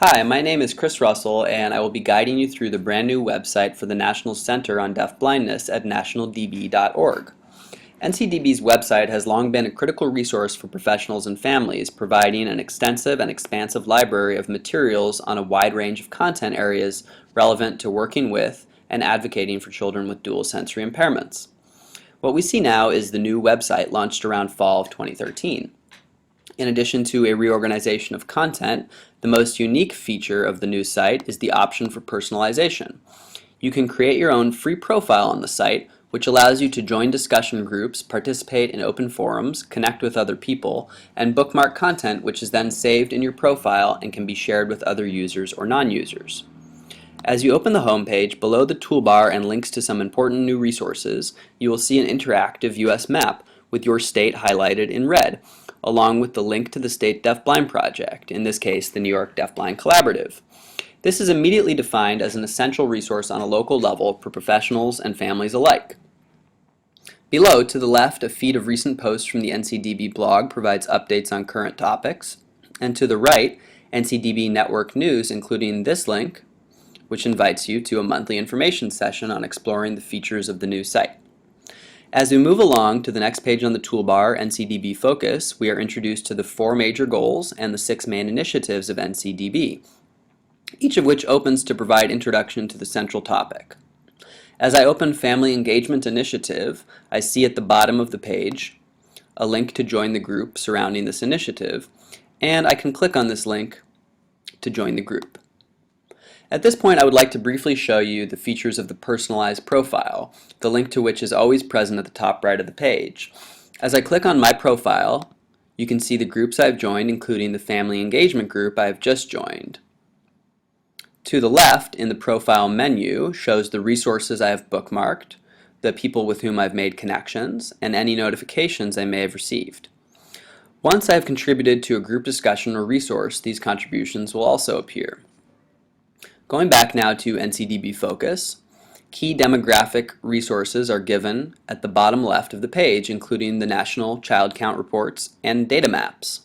Hi, my name is Chris Russell, and I will be guiding you through the brand new website for the National Center on Deaf-Blindness at nationaldb.org. NCDB's website has long been a critical resource for professionals and families, providing an extensive and expansive library of materials on a wide range of content areas relevant to working with and advocating for children with dual sensory impairments. What we see now is the new website launched around fall of 2013. In addition to a reorganization of content, the most unique feature of the new site is the option for personalization. You can create your own free profile on the site, which allows you to join discussion groups, participate in open forums, connect with other people, and bookmark content which is then saved in your profile and can be shared with other users or non-users. As you open the homepage, below the toolbar and links to some important new resources, you will see an interactive U.S. map with your state highlighted in red, along with the link to the State Deaf-Blind Project, in this case the New York Deaf-Blind Collaborative. This is immediately defined as an essential resource on a local level for professionals and families alike. Below, to the left, a feed of recent posts from the NCDB blog provides updates on current topics, and to the right, NCDB Network News, including this link, which invites you to a monthly information session on exploring the features of the new site. As we move along to the next page on the toolbar, NCDB Focus, we are introduced to the 4 major goals and the 6 main initiatives of NCDB, each of which opens to provide introduction to the central topic. As I open Family Engagement Initiative, I see at the bottom of the page a link to join the group surrounding this initiative, and I can click on this link to join the group. At this point, I would like to briefly show you the features of the personalized profile, the link to which is always present at the top right of the page. As I click on my profile, you can see the groups I've joined, including the family engagement group I have just joined. To the left, in the profile menu, shows the resources I have bookmarked, the people with whom I've made connections, and any notifications I may have received. Once I have contributed to a group discussion or resource, these contributions will also appear. Going back now to NCDB Focus, key demographic resources are given at the bottom left of the page, including the national child count reports and data maps.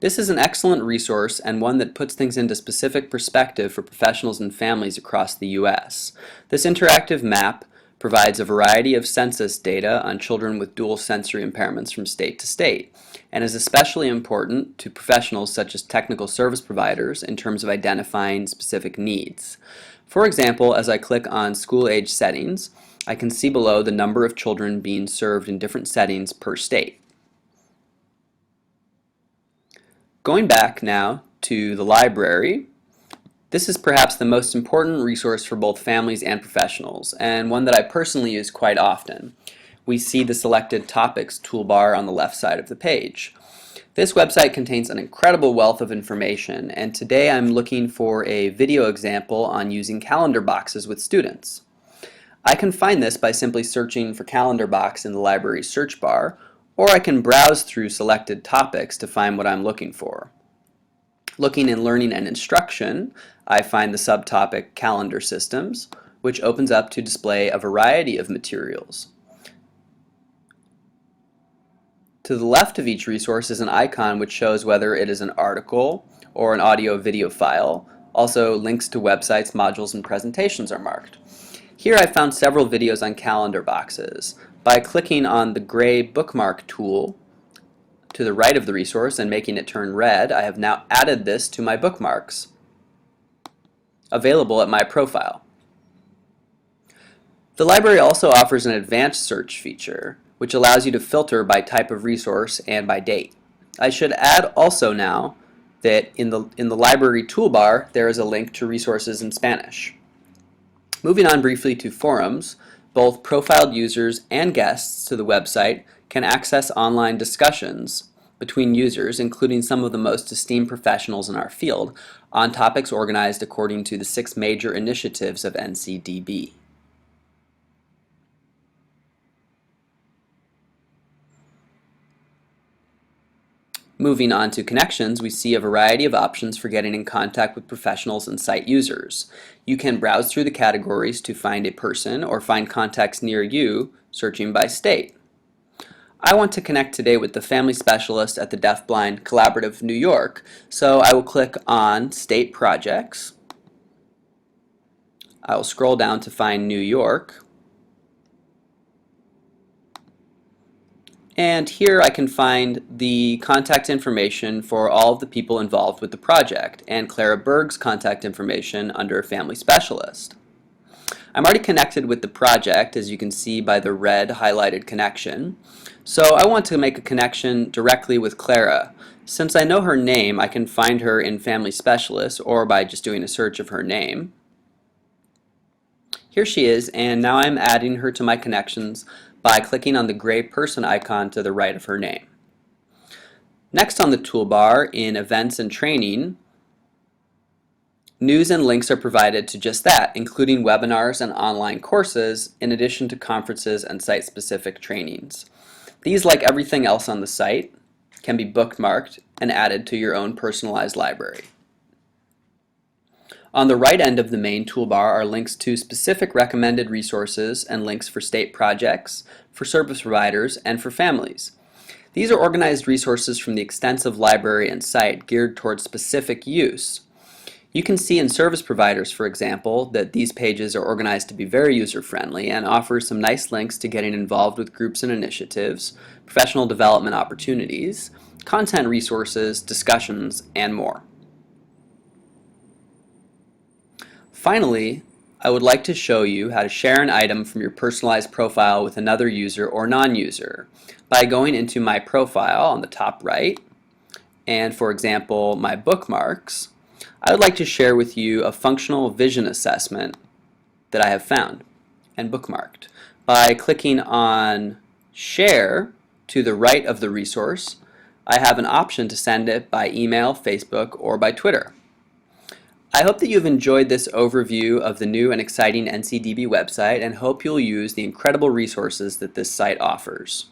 This is an excellent resource and one that puts things into specific perspective for professionals and families across the U.S. This interactive map provides a variety of census data on children with dual sensory impairments from state to state, and is especially important to professionals such as technical service providers in terms of identifying specific needs. For example, as I click on school-age settings, I can see below the number of children being served in different settings per state. Going back now to the library, this is perhaps the most important resource for both families and professionals, and one that I personally use quite often. We see the selected topics toolbar on the left side of the page. This website contains an incredible wealth of information, and today I'm looking for a video example on using calendar boxes with students. I can find this by simply searching for calendar box in the library search bar, or I can browse through selected topics to find what I'm looking for. Looking in Learning and Instruction, I find the subtopic Calendar Systems, which opens up to display a variety of materials. To the left of each resource is an icon which shows whether it is an article or an audio-video file. Also, links to websites, modules, and presentations are marked. Here I found several videos on calendar boxes. By clicking on the gray bookmark tool to the right of the resource and making it turn red, I have now added this to my bookmarks available at my profile. The library also offers an advanced search feature, which allows you to filter by type of resource and by date. I should add also now that in the library toolbar there is a link to resources in Spanish. Moving on briefly to forums, both profiled users and guests to the website can access online discussions between users, including some of the most esteemed professionals in our field, on topics organized according to the 6 major initiatives of NCDB. Moving on to connections, we see a variety of options for getting in contact with professionals and site users. You can browse through the categories to find a person or find contacts near you, searching by state. I want to connect today with the family specialist at the Deaf-Blind Collaborative New York, so I will click on State Projects. I will scroll down to find New York. And here I can find the contact information for all of the people involved with the project and Clara Berg's contact information under Family Specialist. I'm already connected with the project, as you can see by the red highlighted connection. So I want to make a connection directly with Clara. Since I know her name, I can find her in Family Specialist or by just doing a search of her name. Here she is, and now I'm adding her to my connections by clicking on the gray person icon to the right of her name. Next on the toolbar in Events and Training, news and links are provided to just that, including webinars and online courses, in addition to conferences and site-specific trainings. These, like everything else on the site, can be bookmarked and added to your own personalized library. On the right end of the main toolbar are links to specific recommended resources and links for state projects, for service providers, and for families. These are organized resources from the extensive library and site geared towards specific use. You can see in service providers, for example, that these pages are organized to be very user-friendly and offer some nice links to getting involved with groups and initiatives, professional development opportunities, content resources, discussions, and more. Finally, I would like to show you how to share an item from your personalized profile with another user or non-user by going into My Profile on the top right, and for example, My Bookmarks. I would like to share with you a functional vision assessment that I have found and bookmarked. By clicking on Share to the right of the resource, I have an option to send it by email, Facebook, or by Twitter. I hope that you've enjoyed this overview of the new and exciting NCDB website and hope you'll use the incredible resources that this site offers.